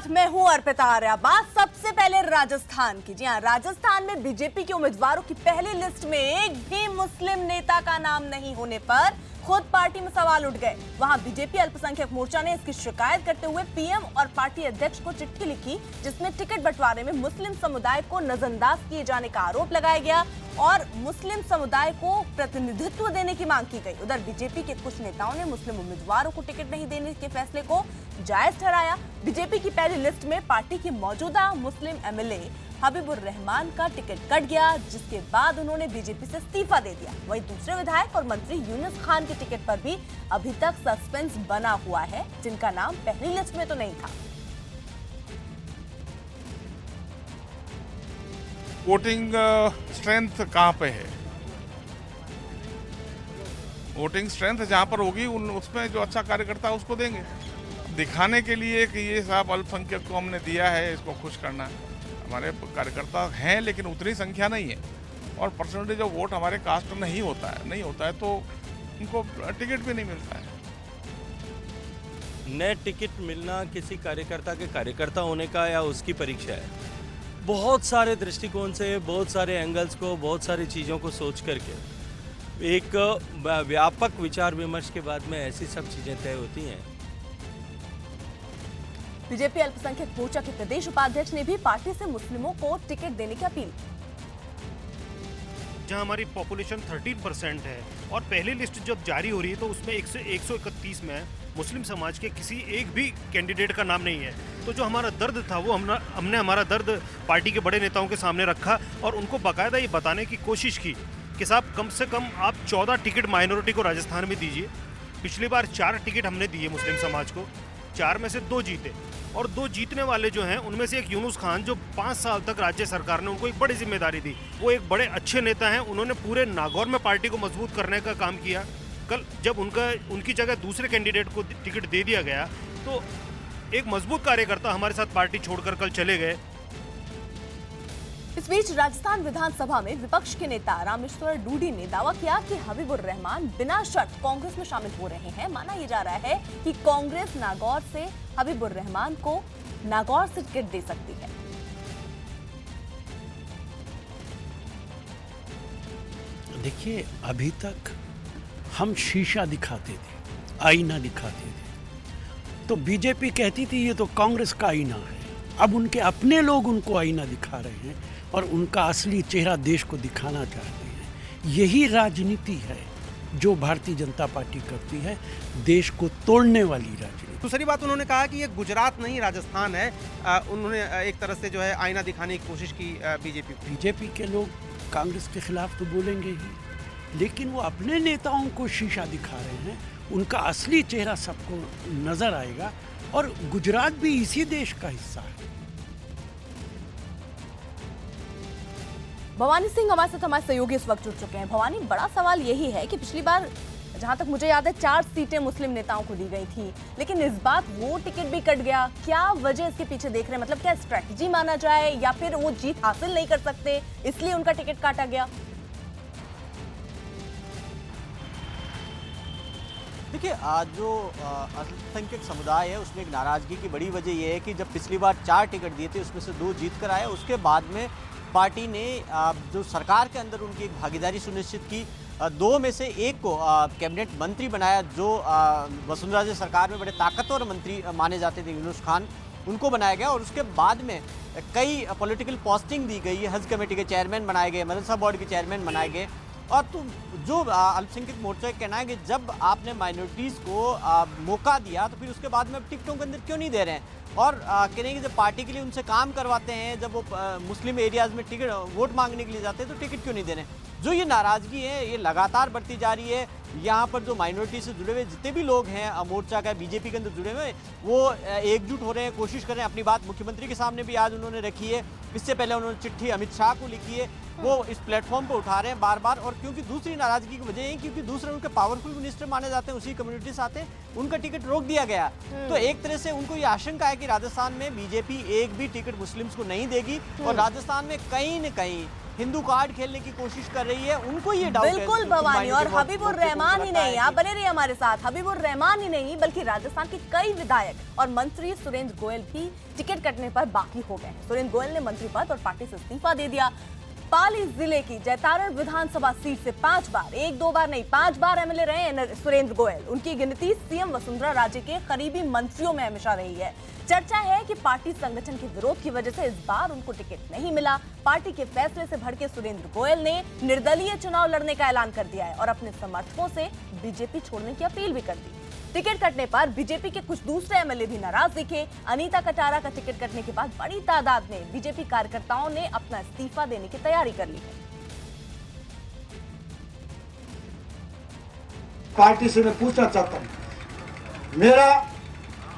साथ मैं हूं अर्पिता आर्या। बात सबसे पहले राजस्थान की। जी हां, राजस्थान में बीजेपी के उम्मीदवारों की पहली लिस्ट में एक भी मुस्लिम नेता का नाम नहीं होने पर खुद पार्टी में सवाल उठ गए। वहां बीजेपी अल्पसंख्यक मोर्चा ने इसकी शिकायत करते हुए पीएम और पार्टी अध्यक्ष को चिट्ठी लिखी, जिसमें टिकट बंटवारे में मुस्लिम समुदाय को नजरअंदाज किए जाने का आरोप लगाया गया और मुस्लिम समुदाय को प्रतिनिधित्व देने की मांग की गई। उधर बीजेपी के कुछ नेताओं ने मुस्लिम उम्मीदवारों को टिकट नहीं देने के फैसले को जायज ठहराया। बीजेपी की पहली लिस्ट में पार्टी के मौजूदा मुस्लिम एमएलए हबीबुर रहमान का टिकट कट गया, जिसके बाद उन्होंने बीजेपी से इस्तीफा दे दिया। वहीं दूसरे विधायक और मंत्री यूनुस खान के टिकट पर भी अभी तक सस्पेंस बना हुआ है, जिनका नाम पहली लिस्ट में तो नहीं था। वोटिंग स्ट्रेंथ कहाँ पे है? वोटिंग स्ट्रेंथ जहाँ पर होगी उसमें जो अच्छा कार्यकर्ता है उसको देंगे। दिखाने के लिए कि ये साहब अल्पसंख्यक को हमने दिया है, इसको खुश करना है। हमारे कार्यकर्ता हैं लेकिन उतनी संख्या नहीं है और परसेंटेज ऑफ वोट हमारे कास्ट में नहीं होता है तो उनको टिकट भी नहीं मिलता है। नए टिकट मिलना किसी कार्यकर्ता के कार्यकर्ता होने का या उसकी परीक्षा है। बहुत सारे दृष्टिकोण से, बहुत सारे एंगल्स को, बहुत सारी चीज़ों को सोच करके एक व्यापक विचार विमर्श के बाद में ऐसी सब चीज़ें तय होती हैं। बीजेपी अल्पसंख्यक मोर्चा के प्रदेश उपाध्यक्ष ने भी पार्टी से मुस्लिमों को टिकट देने की अपील। जहां हमारी पॉपुलेशन 13% है और पहली लिस्ट जब जारी हो रही है तो उसमें 131 में मुस्लिम समाज के किसी एक भी कैंडिडेट का नाम नहीं है। तो जो हमारा दर्द था वो हमने हमारा दर्द पार्टी के बड़े नेताओं के सामने रखा और उनको बाकायदा ये बताने की कोशिश की कि साहब कम से कम आप 14 टिकट माइनॉरिटी को राजस्थान में दीजिए। पिछली बार 4 टिकट हमने दिए मुस्लिम समाज को, 4 में से 2 जीते और 2 जीतने वाले जो हैं उनमें से एक यूनुस खान, जो 5 साल तक राज्य सरकार ने उनको एक बड़ी जिम्मेदारी दी। वो एक बड़े अच्छे नेता हैं, उन्होंने पूरे नागौर में पार्टी को मजबूत करने का काम किया। कल जब उनकी जगह दूसरे कैंडिडेट को टिकट दे दिया गया तो एक मजबूत कार्यकर्ता हमारे साथ पार्टी छोड़कर कल चले गए। इस बीच राजस्थान विधानसभा में विपक्ष के नेता रामेश्वर डूडी ने दावा किया कि हबीबुर रहमान बिना शर्त कांग्रेस में शामिल हो रहे हैं। माना यह जा रहा है कि कांग्रेस नागौर से हबीबुर रहमान को नागौर से टिकट दे सकती है। देखिए, अभी तक हम शीशा दिखाते थे, आईना दिखाते थे, तो बीजेपी कहती थी ये तो कांग्रेस का आईना है। अब उनके अपने लोग उनको आईना दिखा रहे हैं और उनका असली चेहरा देश को दिखाना चाहते हैं। यही राजनीति है जो भारतीय जनता पार्टी करती है, देश को तोड़ने वाली राजनीति। दूसरी बात उन्होंने कहा कि ये गुजरात नहीं राजस्थान है। उन्होंने एक तरह से जो है आईना दिखाने की कोशिश की बीजेपी के लोग कांग्रेस के खिलाफ तो बोलेंगे ही, लेकिन वो अपने नेताओं को शीशा दिखा रहे हैं। उनका असली चेहरा सबको नजर आएगा और गुजरात भी इसी देश का हिस्सा है। भवानी सिंह हमारे साथ, हमारे सहयोगी इस वक्त जुड़ चुके हैं। भवानी, बड़ा सवाल यही है कि पिछली बार जहां तक मुझे याद है 4 सीटें मुस्लिम नेताओं को दी गई थी, लेकिन इस बार वो टिकट भी कट गया। क्या वजह इसके पीछे देख रहे हैं? मतलब क्या स्ट्रैटेजी माना जाए या फिर वो जीत हासिल नहीं कर सकते इसलिए उनका टिकट काटा गया? देखिए, आज जो अल्पसंख्यक समुदाय है उसमें एक नाराजगी की बड़ी वजह यह है कि जब पिछली बार 4 टिकट दिए थे उसमें से 2 जीत कर आए, उसके बाद में पार्टी ने जो सरकार के अंदर उनकी एक भागीदारी सुनिश्चित की। 2 में से 1 को कैबिनेट मंत्री बनाया, जो वसुंधरा राजे सरकार में बड़े ताकतवर मंत्री माने जाते थे, यूनुस खान, उनको बनाया गया। और उसके बाद में कई पॉलिटिकल पोस्टिंग दी गई है। हज कमेटी के चेयरमैन बनाए गए, मदरसा बोर्ड के चेयरमैन बनाए गए। और तो जो अल्पसंख्यक मोर्चा का कहना है कि जब आपने माइनॉरिटीज़ को मौका दिया तो फिर उसके बाद में टिकटों के अंदर क्यों नहीं दे रहे हैं? और कह रहे हैं कि जब पार्टी के लिए उनसे काम करवाते हैं, जब वो मुस्लिम एरियाज़ में टिकट वोट मांगने के लिए जाते हैं तो टिकट क्यों नहीं दे रहे हैं? जो ये नाराज़गी है ये लगातार बढ़ती जा रही है। यहाँ पर जो माइनॉरिटी से जुड़े हुए जितने भी लोग हैं मोर्चा का, बीजेपी के अंदर जुड़े हुए, वो एकजुट हो रहे हैं, कोशिश कर रहे हैं। अपनी बात मुख्यमंत्री के सामने भी आज उन्होंने रखी है। इससे पहले उन्होंने चिट्ठी अमित शाह को लिखी है, वो इस प्लेटफॉर्म पर उठा रहे हैं बार बार। और क्योंकि दूसरी नाराज़गी की वजह है क्योंकि दूसरे उनके पावरफुल मिनिस्टर माने जाते हैं, उसी कम्युनिटी से आते हैं, उनका टिकट रोक दिया गया। तो एक तरह से उनको ये आशंका है कि राजस्थान में बीजेपी एक भी टिकट मुस्लिम्स को नहीं देगी और राजस्थान में कहीं न कहीं हिंदू कार्ड खेलने की कोशिश कर रही है, उनको ये डाउट है। बिल्कुल भवानी, और हबीबुर रहमान ही नहीं, आप बने रहिए हमारे साथ, हबीबुर रहमान ही नहीं बल्कि राजस्थान के कई विधायक और मंत्री सुरेंद्र गोयल भी टिकट कटने पर बाकी हो गए। सुरेंद्र गोयल ने मंत्री पद और पार्टी से इस्तीफा दे दिया। पाली जिले की जैतारण विधानसभा सीट से 5 बार, 1-2 बार नहीं 5 बार एमएलए रहे हैं सुरेंद्र गोयल। उनकी गिनती सीएम वसुंधरा राजे के करीबी मंत्रियों में हमेशा रही है। चर्चा है कि पार्टी संगठन के विरोध की वजह से इस बार उनको टिकट नहीं मिला। पार्टी के फैसले से भड़के सुरेंद्र गोयल ने निर्दलीय चुनाव लड़ने का ऐलान कर दिया है और अपने समर्थकों से बीजेपी छोड़ने की अपील भी कर दी। टिकट कटने पर बीजेपी के कुछ दूसरे एमएलए भी नाराज दिखे। अनीता कटारा का टिकट कटने के बाद बड़ी तादाद में बीजेपी कार्यकर्ताओं ने अपना इस्तीफा देने की तैयारी कर ली है। पार्टी से मैं पूछना चाहता हूं, मेरा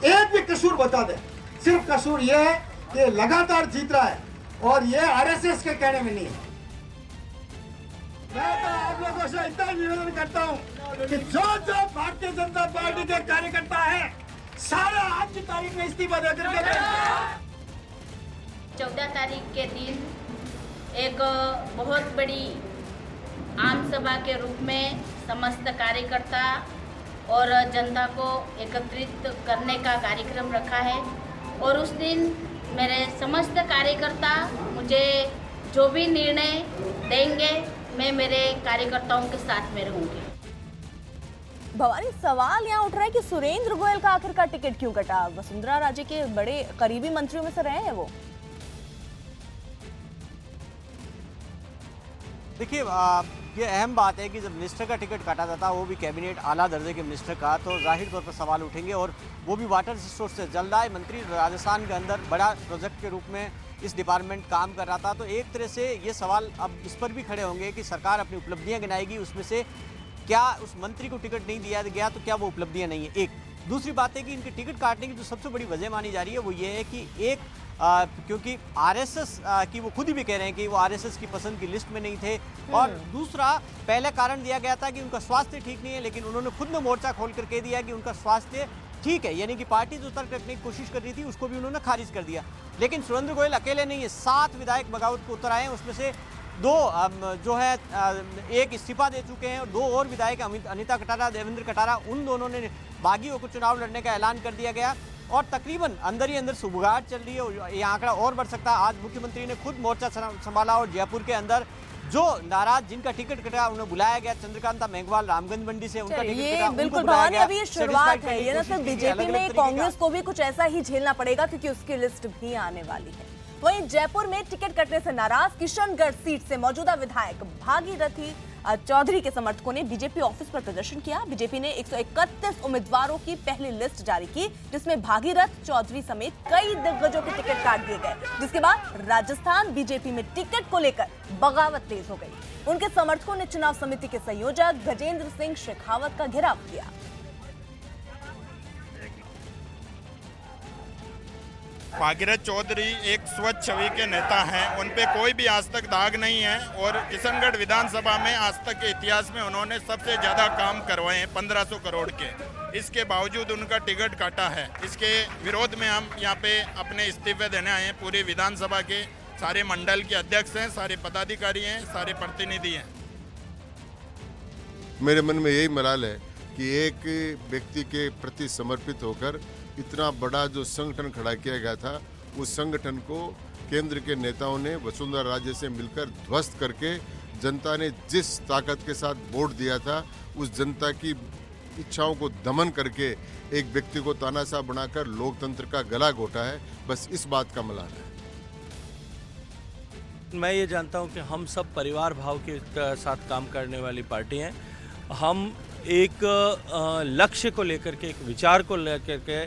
एक भी कसूर बता दे। सिर्फ कसूर यह है कि लगातार जीत रहा है और ये आरएसएस के कहने में नहीं है। मैं तो आप लोगों से इतना निवेदन करता हूं कि जो भारतीय जनता पार्टी के कार्यकर्ता है सारे आज की तारीख में इस्तीफा दे करके 14 तारीख के दिन एक बहुत बड़ी आम सभा के रूप में समस्त कार्यकर्ता और जनता को एकत्रित करने का कार्यक्रम रखा है और उस दिन मेरे समस्त कार्यकर्ता मुझे जो भी निर्णय देंगे मैं मेरे कार्यकर्ताओं के साथ में रहूंगी। भवानी, सवाल यहाँ उठ रहा है कि सुरेंद्र गोयल का आखिरकार टिकट क्यों कटा? वसुंधरा राजे के बड़े करीबी मंत्रियों में से रहे हैं वो। देखिए, ये अहम बात है कि जब मिनिस्टर का टिकट काटा जाता है, वो भी कैबिनेट आला दर्जे के मिनिस्टर का, तो जाहिर तौर पर सवाल उठेंगे और वो भी वाटर रिसोर्स से। जलदाय मंत्री राजस्थान के अंदर बड़ा प्रोजेक्ट के रूप में इस डिपार्टमेंट काम कर रहा था, तो एक तरह से ये सवाल अब इस पर भी खड़े होंगे कि सरकार अपनी उपलब्धियां गिनाएगी, उसमें से क्या उस मंत्री को टिकट नहीं दिया गया तो क्या वो उपलब्धियां नहीं है। एक दूसरी बात है कि इनके टिकट काटने की जो सबसे बड़ी वजह मानी जा रही है वो ये है कि एक क्योंकि आरएसएस की वो खुद भी कह रहे हैं कि वो आरएसएस की पसंद की लिस्ट में नहीं थे, और दूसरा पहले कारण दिया गया था कि उनका स्वास्थ्य ठीक नहीं है, लेकिन उन्होंने खुद में मोर्चा खोल कर कह दिया कि उनका स्वास्थ्य ठीक है, यानी कि पार्टी जो तर्क रखने की कोशिश कर रही थी उसको भी उन्होंने खारिज कर दिया। लेकिन सुरेंद्र गोयल अकेले नहीं है, 7 विधायक बगावत को उतर आए हैं, उसमें से 2 जो है एक इस्तीफा दे चुके हैं और 2 और विधायक अनीता कटारा, देवेंद्र कटारा, उन दोनों ने बागी होकर चुनाव लड़ने का ऐलान कर दिया गया और तकरीबन अंदर ही अंदर सुबगाहट चल रही है और ये आंकड़ा और बढ़ सकता है। आज मुख्यमंत्री ने खुद मोर्चा संभाला और जयपुर के अंदर जो नाराज जिनका टिकट कटा उन्हें बुलाया गया, चंद्रकांता मेघवाल रामगंज मंडी से, उनका टिकट कटा, बिल्कुल भवानी, अभी ये शुरुआत है, ये ना सिर्फ बीजेपी में, कांग्रेस को भी कुछ ऐसा ही झेलना पड़ेगा क्योंकि उसकी लिस्ट भी आने वाली है। वहीं जयपुर में टिकट कटने से नाराज किशनगढ़ सीट से मौजूदा विधायक भागीरथी चौधरी के समर्थकों ने बीजेपी ऑफिस पर प्रदर्शन किया। बीजेपी ने 131 उम्मीदवारों की पहली लिस्ट जारी की, जिसमें भागीरथ चौधरी समेत कई दिग्गजों के टिकट काट दिए गए, जिसके बाद राजस्थान बीजेपी में टिकट को लेकर बगावत तेज हो गई। उनके समर्थकों ने चुनाव समिति के संयोजक गजेंद्र सिंह शेखावत का घेराव किया। भागीरथ चौधरी एक स्वच्छ छवि के नेता हैं, उन पे कोई भी आज तक दाग नहीं है और किशनगढ़ विधानसभा में आज तक के इतिहास में उन्होंने सबसे ज़्यादा काम करवाए हैं 1500 करोड़ के। इसके बावजूद उनका टिकट काटा है। इसके विरोध में हम यहाँ पे अपने इस्तीफे देने आए हैं। पूरी विधानसभा के सारे मंडल के अध्यक्ष हैं, सारे पदाधिकारी हैं, सारे प्रतिनिधि हैं। मेरे मन में यही मलाल है कि एक व्यक्ति के प्रति समर्पित होकर इतना बड़ा जो संगठन खड़ा किया गया था, उस संगठन को केंद्र के नेताओं ने वसुंधरा राजे से मिलकर ध्वस्त करके जनता ने जिस ताकत के साथ वोट दिया था, उस जनता की इच्छाओं को दमन करके एक व्यक्ति को तानाशाह बनाकर लोकतंत्र का गला घोटा है। बस इस बात का मलाल है। मैं ये जानता हूँ कि हम सब परिवार भाव के साथ काम करने वाली पार्टी हैं। हम एक लक्ष्य को लेकर के, एक विचार को लेकर के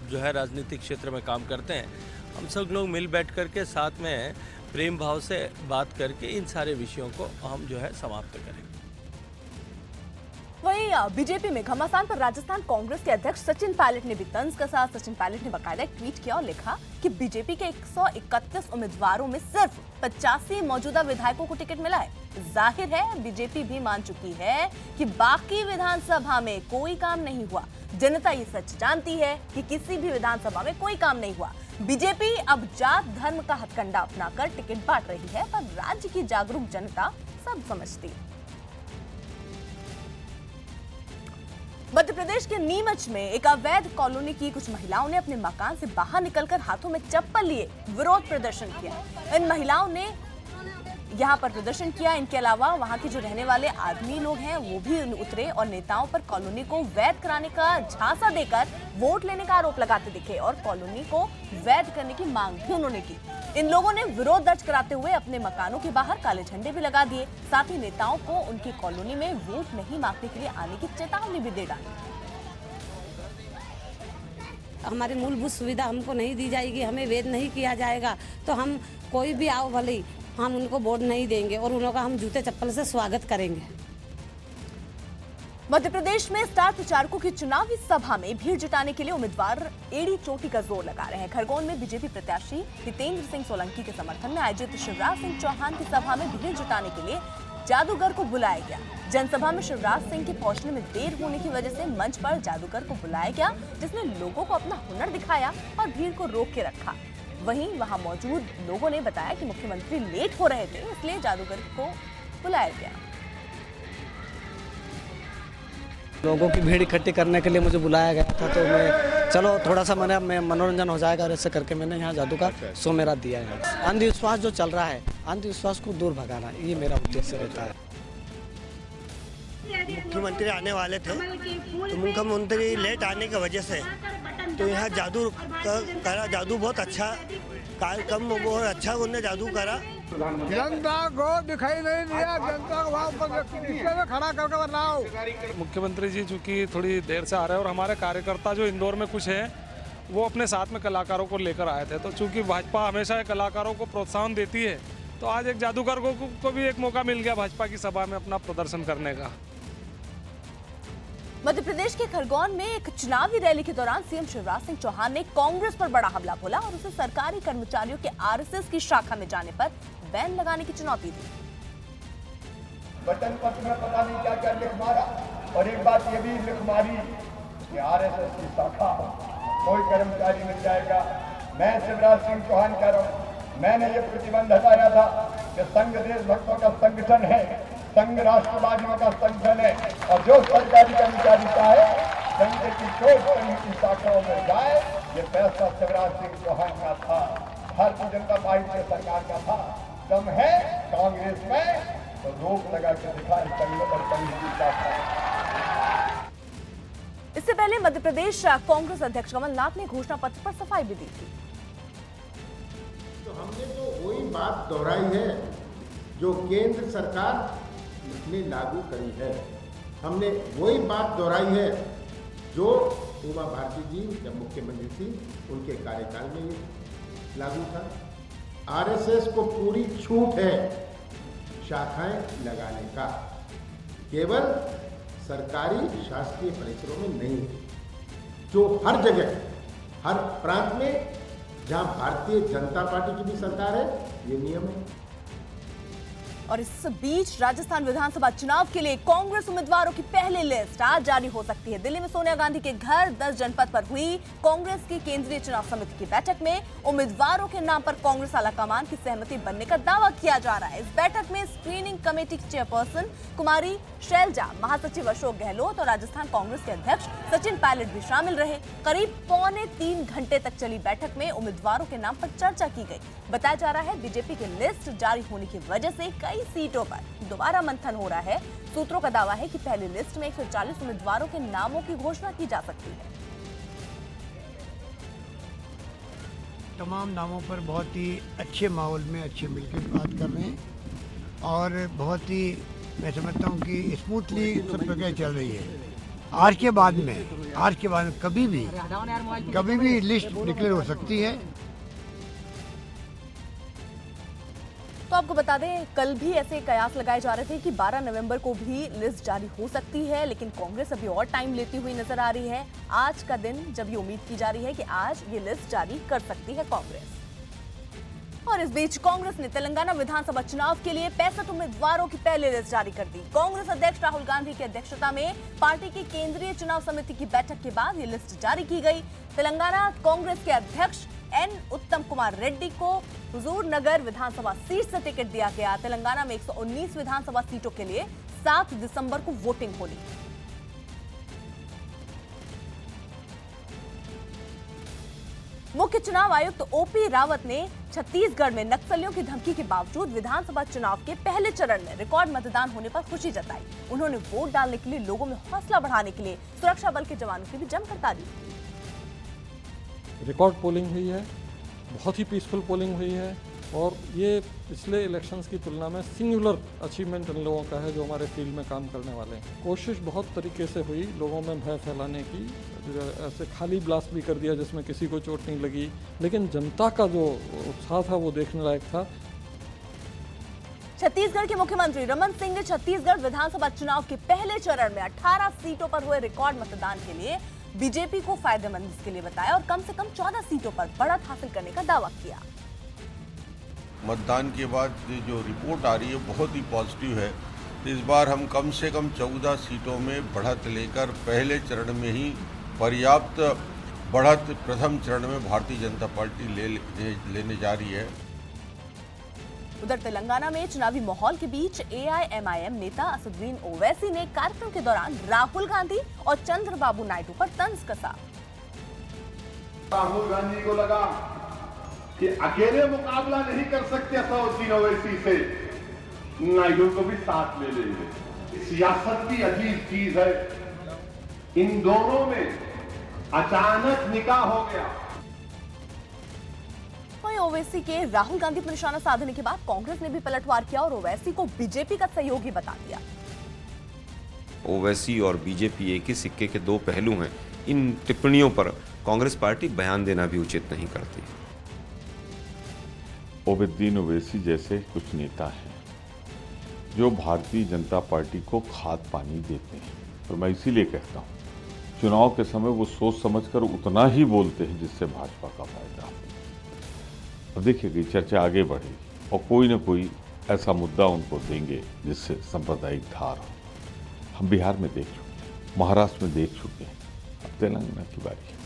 जो है राजनीतिक क्षेत्र में काम करते हैं। हम सब लोग मिल बैठ करके साथ में प्रेम भाव से बात करके इन सारे विषयों को हम जो है समाप्त करेंगे। वहीं बीजेपी में घमासान पर राजस्थान कांग्रेस के अध्यक्ष सचिन पायलट ने भी तंज कसा। सचिन पायलट ने बकायदा एक ट्वीट किया और लिखा कि बीजेपी के 131 उम्मीदवारों में सिर्फ 85 मौजूदा विधायकों को टिकट मिला है। जाहिर है बीजेपी भी मान चुकी है कि बाकी विधानसभा में कोई काम नहीं हुआ। जनता ये सच जानती है कि किसी भी विधानसभा में कोई काम नहीं हुआ। बीजेपी अब जात धर्म का हथकंडा अपनाकर टिकट बांट रही है, पर राज्य की जागरूक जनता सब समझती है। मध्य प्रदेश के नीमच में एक अवैध कॉलोनी की कुछ महिलाओं ने अपने मकान से बाहर निकलकर हाथों में चप्पल लिए विरोध प्रदर्शन किया। इन महिलाओं ने यहां पर प्रदर्शन किया। इनके अलावा वहां के जो रहने वाले आदमी लोग हैं वो भी उतरे और नेताओं पर कॉलोनी को वैध कराने का झांसा देकर वोट लेने का आरोप लगाते दिखे और कॉलोनी को वैध करने की मांग भी उन्होंने की। इन लोगों ने विरोध दर्ज कराते हुए अपने मकानों के बाहर काले झंडे भी लगा दिए। साथ ही नेताओं को उनकी कॉलोनी में वोट नहीं मांगने के लिए आने की चेतावनी भी दे डाली। हमारी मूलभूत सुविधा हमको नहीं दी जाएगी, हमें वैध नहीं किया जाएगा तो हम कोई भी आओ भले हम उनको वोट नहीं देंगे और उनका हम जूते चप्पल से स्वागत करेंगे। मध्य प्रदेश में स्टार प्रचारकों की चुनावी सभा में भीड़ जुटाने के लिए उम्मीदवार एड़ी चोटी का जोर लगा रहे हैं। खरगोन में बीजेपी प्रत्याशी हितेंद्र सिंह सोलंकी के समर्थन में आयोजित शिवराज सिंह चौहान की सभा में भीड़ जुटाने के लिए जादूगर को बुलाया गया। जनसभा में शिवराज सिंह के पहुंचने में देर होने की वजह से मंच पर जादूगर को बुलाया गया, जिसने लोगों को अपना हुनर दिखाया और भीड़ को रोक के रखा। वहीं वहां मौजूद लोगों ने बताया कि मुख्यमंत्री लेट हो रहे थे, इसलिए जादूगर को बुलाया गया। लोगों की भीड़ इकट्ठी करने के लिए मुझे बुलाया गया था, तो मैं चलो थोड़ा सा मैं मनोरंजन हो जाएगा और ऐसे करके मैंने यहाँ जादू का शो मेरा दिया है। अंधविश्वास जो चल रहा है, अंधविश्वास को दूर भगाना, ये मेरा उद्देश्य रहता है। मुख्यमंत्री आने वाले थे तो मुख्यमंत्री लेट आने की वजह से तो यहाँ जादू करा। जादू बहुत अच्छा कार्यक्रम, बहुत अच्छा उन्होंने जादू करा। जनता को दिखाई नहीं दिया, जनता को वहाँ पर खड़ा करके बनाओ। मुख्यमंत्री जी चूँकि थोड़ी देर से आ रहे हैं और हमारे कार्यकर्ता जो इंदौर में कुछ है वो अपने साथ में कलाकारों को लेकर आए थे, तो चूँकि भाजपा हमेशा कलाकारों को प्रोत्साहन देती है तो आज एक जादूगर को भी एक मौका मिल गया भाजपा की सभा में अपना प्रदर्शन करने का। मध्य प्रदेश के खरगोन में एक चुनावी रैली के दौरान सीएम शिवराज सिंह चौहान ने कांग्रेस पर बड़ा हमला बोला और उसे सरकारी कर्मचारियों के आरएसएस की शाखा में जाने पर बैन लगाने की चुनौती दी। वचन पत्र में पता नहीं क्या क्या लिख मारा और एक बात ये भी लिख मारी कि आरएसएस की शाखा कोई कर्मचारी मिल जाएगा। मैं शिवराज सिंह चौहान कह रहा हूँ, मैंने ये प्रतिबंध हटाया था कि संघ देशभक्तों का संगठन है, संघ राष्ट्रवादियों का संगठन है और जो सरकारी कर्मचारी चाहे संघ की कोई संघ की शाखाओं में जाए, ये फैसला शिवराज सिंह चौहान का था, भारतीय जनता पार्टी की सरकार का था। कम है कांग्रेस में तो रोक लगा के दिखाए इससे पहले मध्य प्रदेश कांग्रेस अध्यक्ष कमलनाथ ने घोषणा पत्र पर सफाई भी दी थी। तो हमने तो वही बात दोहराई है जो केंद्र सरकार ने लागू करी है। हमने वही बात दोहराई है जो उमा भारती जी जब मुख्यमंत्री थी उनके कार्यकाल में ये लागू था। आरएसएस को पूरी छूट है शाखाएं लगाने का, केवल सरकारी शासकीय परिसरों में नहीं, जो हर जगह हर प्रांत में जहां भारतीय जनता पार्टी की भी सरकार है ये नियम है। और इस बीच राजस्थान विधानसभा चुनाव के लिए कांग्रेस उम्मीदवारों की पहली लिस्ट आज जारी हो सकती है। दिल्ली में सोनिया गांधी के घर 10 जनपद पर हुई कांग्रेस की केंद्रीय चुनाव समिति की बैठक में उम्मीदवारों के नाम पर कांग्रेस आलाकमान की सहमति बनने का दावा किया जा रहा है। इस बैठक में स्क्रीनिंग कमेटी की चेयरपर्सन कुमारी शैलजा, महासचिव अशोक गहलोत और राजस्थान कांग्रेस के अध्यक्ष सचिन पायलट भी शामिल रहे। करीब 2.25 घंटे तक चली बैठक में उम्मीदवारों के नाम पर चर्चा की गई। बताया जा रहा है बीजेपी की लिस्ट जारी होने की वजह से कई सीटों पर दोबारा मंथन हो रहा है। सूत्रों का दावा है कि पहली लिस्ट में 140 उम्मीदवारों के नामों की घोषणा की जा सकती है। तमाम नामों पर बहुत ही अच्छे माहौल में अच्छे मिलकर बात कर रहे हैं और बहुत ही मैं समझता हूँ कि स्मूथली सब प्रक्रिया चल रही है। आज के बाद में कभी भी लिस्ट डिक्लेयर हो सकती है। तो आपको बता दें, कल भी ऐसे कयास लगाए जा रहे थे कि 12 नवंबर को भी लिस्ट जारी हो सकती है, लेकिन कांग्रेस अभी और टाइम लेती हुई नजर आ रही है। आज का दिन जब ये उम्मीद की जा रही है कि आज ये लिस्ट जारी कर सकती है कांग्रेस। और इस बीच कांग्रेस ने तेलंगाना विधानसभा चुनाव के लिए 65 उम्मीदवारों की पहली लिस्ट जारी कर दी। कांग्रेस अध्यक्ष राहुल गांधी की अध्यक्षता में पार्टी की केंद्रीय चुनाव समिति की बैठक के बाद ये लिस्ट जारी की गई। तेलंगाना कांग्रेस के अध्यक्ष एन उत्तम कुमार रेड्डी को हुजूर नगर विधानसभा सीट से टिकट दिया गया। तेलंगाना में 119 विधानसभा सीटों के लिए 7 दिसंबर को वोटिंग होगी। मुख्य चुनाव आयुक्त ओपी रावत ने छत्तीसगढ़ में नक्सलियों की धमकी के बावजूद विधानसभा चुनाव के पहले चरण में रिकॉर्ड मतदान होने पर खुशी जताई। उन्होंने वोट डालने के लिए लोगों में हौसला बढ़ाने के लिए सुरक्षा बल के जवानों की भी जमकर तारीफ की। रिकॉर्ड पोलिंग हुई है, बहुत ही पीसफुल पोलिंग हुई है और ये पिछले इलेक्शंस की तुलना में सिंगुलर अचीवमेंट इन लोगों का है जो हमारे फील्ड में काम करने वाले हैं। कोशिश बहुत तरीके से हुई लोगों में भय फैलाने की, ऐसे खाली ब्लास्ट भी कर दिया जिसमें किसी को चोट नहीं लगी, लेकिन जनता का जो उत्साह था वो देखने लायक था। छत्तीसगढ़ के मुख्यमंत्री रमन सिंह ने छत्तीसगढ़ विधानसभा चुनाव के पहले चरण में 18 सीटों पर हुए रिकॉर्ड मतदान के लिए बीजेपी को फायदेमंद इसके लिए बताया और कम से कम 14 सीटों पर बढ़त हासिल करने का दावा किया। मतदान के बाद जो रिपोर्ट आ रही है बहुत ही पॉजिटिव है। इस बार हम कम से कम 14 सीटों में बढ़त लेकर पहले चरण में ही पर्याप्त बढ़त प्रथम चरण में भारतीय जनता पार्टी लेने जा रही है। उधर तेलंगाना में चुनावी माहौल के बीच एआईएमआईएम नेता असदुद्दीन ओवैसी ने कार्यक्रम के दौरान राहुल गांधी और चंद्रबाबू नायडू पर तंज कसा। राहुल गांधी को लगा कि अकेले मुकाबला नहीं कर सकते असदुद्दीन ओवैसी से, नायडू को भी साथ ले लेंगे। सियासत की अजीब चीज है, इन दोनों में अचानक निकाह हो गया। ओवैसी के राहुल गांधी पर निशाना साधने के बाद कांग्रेस ने भी पलटवार किया और ओवैसी को बीजेपी का सहयोगी बता दिया। ओवैसी और बीजेपी एक ही सिक्के के दो पहलू हैं। इन टिप्पणियों पर कांग्रेस पार्टी बयान देना भी उचित नहीं करती। ओवैद्दीन ओवैसी जैसे कुछ नेता हैं जो भारतीय जनता पार्टी को खाद पानी देते हैं, और मैं इसीलिए कहता हूं चुनाव के समय वो सोच समझकर उतना ही बोलते हैं जिससे भाजपा का फायदा हो। अब देखिए चर्चा आगे बढ़ेगी और कोई न कोई ऐसा मुद्दा उनको देंगे जिससे सांप्रदायिक धार हो। हम बिहार में देख चुके हैं, महाराष्ट्र में देख चुके हैं, अब तेलंगाना की बारी है।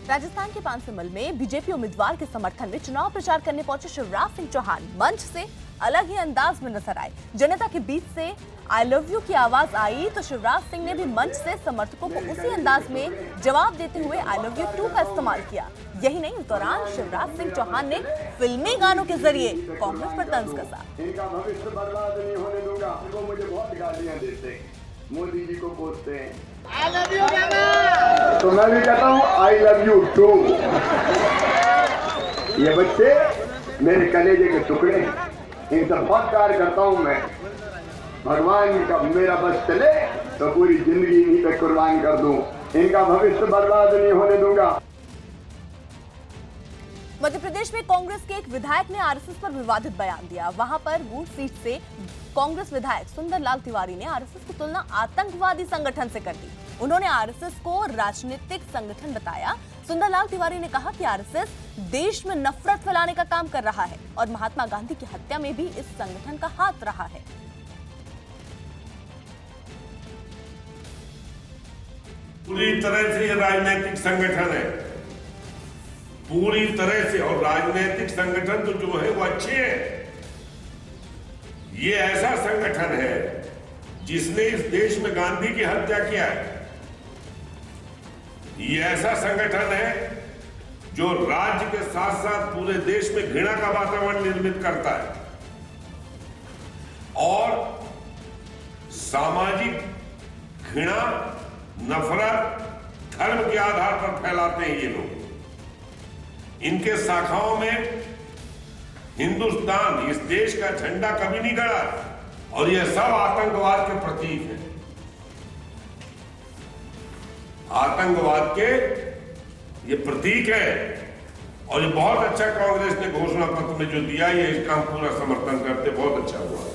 राजस्थान के पांसमल में बीजेपी उम्मीदवार के समर्थन में चुनाव प्रचार करने पहुंचे शिवराज सिंह चौहान मंच से अलग ही अंदाज में नजर आए। जनता के बीच से आई लव यू की आवाज आई तो शिवराज सिंह ने भी मंच से समर्थकों को उसी अंदाज में जवाब देते हुए आई लव यू टू का इस्तेमाल किया। यही नहीं, इस दौरान शिवराज सिंह चौहान ने फिल्मी गानों के जरिए कांग्रेस पर तंज कसा। इनका भविष्य बर्बाद नहीं होने दूंगा। वो मुझे बहुत गालियां देते हैं, मोदी जी को बोलते हैं आई लव यू, तो मैं भी कहता हूँ आई लव यू टू। ये बच्चे मेरे कलेजे के टुकड़े हैं, इनसे बहुत प्यार करता हूँ मैं। भगवान का मेरा बस चले तो पूरी जिंदगी इन्हीं पे कुर्बान कर दूं। इनका भविष्य बर्बाद नहीं होने दूंगा। मध्य प्रदेश में कांग्रेस के एक विधायक ने आरएसएस पर विवादित बयान दिया। वहां पर बूथ सीट से कांग्रेस विधायक सुंदरलाल तिवारी ने आरएसएस की तुलना आतंकवादी संगठन से कर दी। उन्होंने आरएसएस को राजनीतिक संगठन बताया। सुंदरलाल तिवारी ने कहा कि आरएसएस देश में नफरत फैलाने का काम कर रहा है और महात्मा गांधी की हत्या में भी इस संगठन का हाथ रहा है। पूरी तरह से ये राजनीतिक संगठन है, पूरी तरह से। और राजनीतिक संगठन तो जो है वो अच्छे है। ये ऐसा संगठन है जिसने इस देश में गांधी की हत्या किया है। ये ऐसा संगठन है जो राज्य के साथ साथ पूरे देश में घृणा का वातावरण निर्मित करता है और सामाजिक घृणा, नफरत धर्म के आधार पर फैलाते हैं ये लोग। इनके शाखाओं में हिंदुस्तान, इस देश का झंडा कभी नहीं गड़ा और ये सब आतंकवाद के प्रतीक हैं। आतंकवाद के ये प्रतीक है और ये बहुत अच्छा कांग्रेस ने घोषणा पत्र में जो दिया, ये इसका हम पूरा समर्थन करते, बहुत अच्छा हुआ।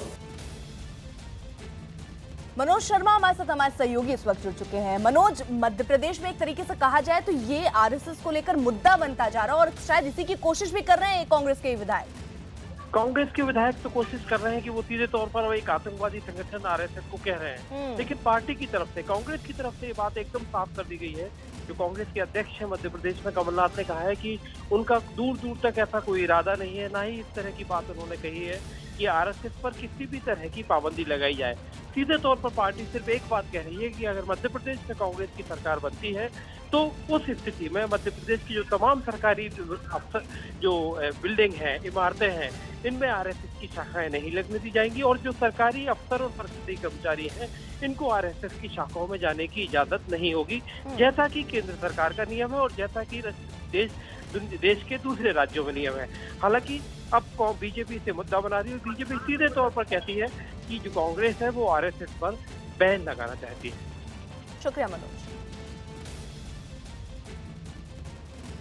मनोज शर्मा हमारे साथ, हमारे सहयोगी इस वक्त जुड़ चुके हैं। मनोज, मध्य प्रदेश में एक तरीके से कहा जाए तो ये आरएसएस को लेकर मुद्दा बनता जा रहा है और शायद इसी की कोशिश भी कर रहे हैं कांग्रेस के विधायक। कांग्रेस के विधायक तो कोशिश कर रहे हैं कि वो सीधे तौर पर एक आतंकवादी संगठन आरएसएस को कह रहे हैं, लेकिन पार्टी की तरफ से, कांग्रेस की तरफ से ये बात एकदम साफ कर दी गई है। जो कांग्रेस के अध्यक्ष हैं मध्य प्रदेश में, कमलनाथ ने कहा है कि उनका दूर दूर तक ऐसा कोई इरादा नहीं है, ना ही इस तरह की बात उन्होंने कही है कि आरएसएस पर किसी भी तरह की पाबंदी लगाई जाए। सीधे तौर पर पार्टी सिर्फ एक बात कह रही है कि अगर मध्य प्रदेश में कांग्रेस की सरकार बनती है तो उस स्थिति में मध्य प्रदेश की जो तमाम सरकारी जो बिल्डिंग हैं, इमारतें हैं, इनमें आरएसएस की शाखाएं नहीं लगने दी जाएंगी और जो सरकारी अफसर और सरकारी कर्मचारी हैं इनको आरएसएस की शाखाओं में जाने की इजाजत नहीं होगी, जैसा कि केंद्र सरकार का नियम है और जैसा कि देश के दूसरे राज्यों में नियम है। हालांकि अब बीजेपी से मुद्दा बना रही है, बीजेपी सीधे तौर पर कहती है कि जो कांग्रेस है वो आरएसएस पर बैन लगाना चाहती है। शुक्रिया मनोज।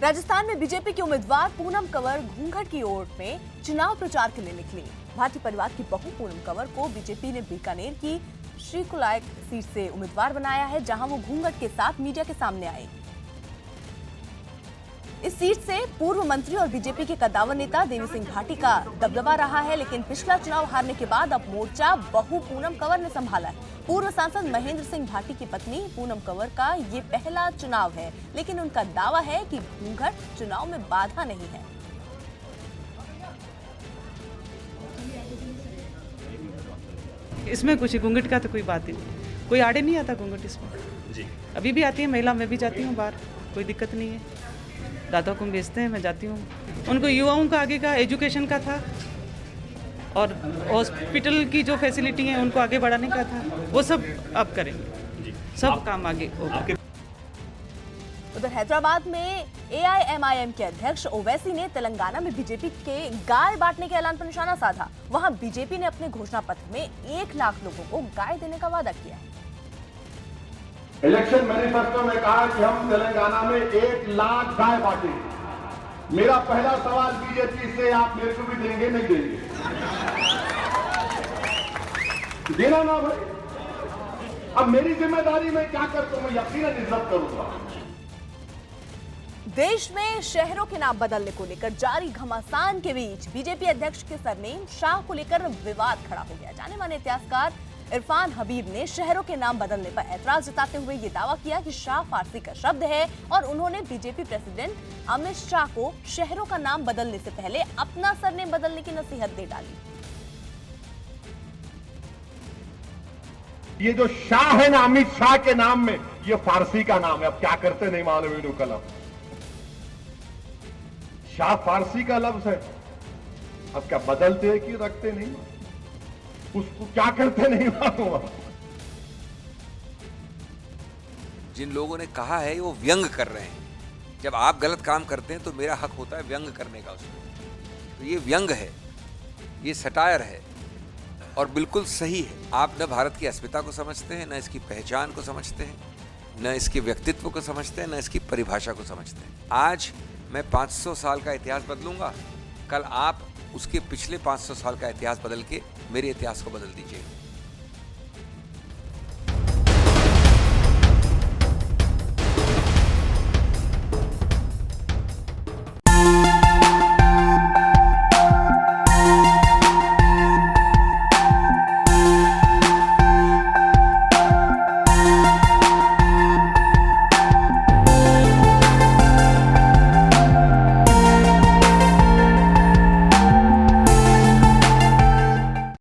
राजस्थान में बीजेपी की उम्मीदवार पूनम कंवर घूंघट की ओर में चुनाव प्रचार के लिए निकली। भारतीय परिवार की बहू पूनम कंवर को बीजेपी ने बीकानेर की श्रीकुलायक सीट से उम्मीदवार बनाया है, जहां वो घूंघट के साथ मीडिया के सामने आई। इस सीट से पूर्व मंत्री और बीजेपी के कद्दावर नेता देवी सिंह भाटी का दबदबा रहा है, लेकिन पिछला चुनाव हारने के बाद अब मोर्चा बहू पूनम कंवर ने संभाला है। पूर्व सांसद महेंद्र सिंह भाटी की पत्नी पूनम कंवर का ये पहला चुनाव है, लेकिन उनका दावा है कि घूंघट चुनाव में बाधा नहीं है। इसमें कुछ घूंघट का तो कोई बात ही नहीं, कोई आड़े नहीं आता घूंघट इसमें जी। अभी भी आती है महिला, मैं भी जाती हूँ बाहर, कोई दिक्कत नहीं है। दादा को भेजते हैं, मैं जाती हूँ। उनको युवाओं का आगे का एजुकेशन का था और हॉस्पिटल की जो फैसिलिटी है उनको आगे बढ़ाने का था, वो सब अब करेंगे, सब काम आगे होगा। उधर हैदराबाद में एआईएमआईएम के अध्यक्ष ओवैसी ने तेलंगाना में बीजेपी के गाय बांटने के ऐलान पर निशाना साधा। वहां बीजेपी ने अपने घोषणा पत्र में 1 लाख लोगों को गाय देने का वादा किया है। इलेक्शन मैनिफेस्टो में कहा कि हम तेलंगाना में 1 लाख गाय बांटेंगे। मेरा पहला सवाल बीजेपी से, आप मेरे को भी देंगे नहीं देंगे? देना ना भाई। अब मेरी जिम्मेदारी में क्या करता हूं, मैं यकीनन इज्जत करूंगा। देश में शहरों के नाम बदलने को लेकर जारी घमासान के बीच बीजेपी अध्यक्ष के सरनेम शाह को लेकर विवाद खड़ा हो गया। जाने माने इतिहासकार इरफान हबीब ने शहरों के नाम बदलने पर ऐतराज जताते हुए ये दावा किया कि शाह फारसी का शब्द है और उन्होंने बीजेपी प्रेसिडेंट अमित शाह को शहरों का नाम बदलने से पहले अपना सरनेम बदलने की नसीहत दे डाली। ये जो शाह है ना, अमित शाह के नाम में, ये फारसी का नाम है। अब क्या करते नहीं मालूम इनको कलम। शाह फारसी का लफ्ज है, अब क्या बदलते हैं कि रखते नहीं, उसको क्या करते नहीं मालूम। जिन लोगों ने कहा है वो व्यंग कर रहे हैं। जब आप गलत काम करते हैं तो मेरा हक होता है व्यंग करने का उसमें। तो ये व्यंग है, ये सटायर है और बिल्कुल सही है। आप न भारत की अस्मिता को समझते हैं, न इसकी पहचान को समझते हैं, न इसके व्यक्तित्व को समझते हैं, न इसकी परिभाषा को समझते हैं। आज मैं 500 साल का इतिहास बदलूंगा, कल आप उसके पिछले 500 साल का इतिहास बदल के मेरे इतिहास को बदल दीजिए।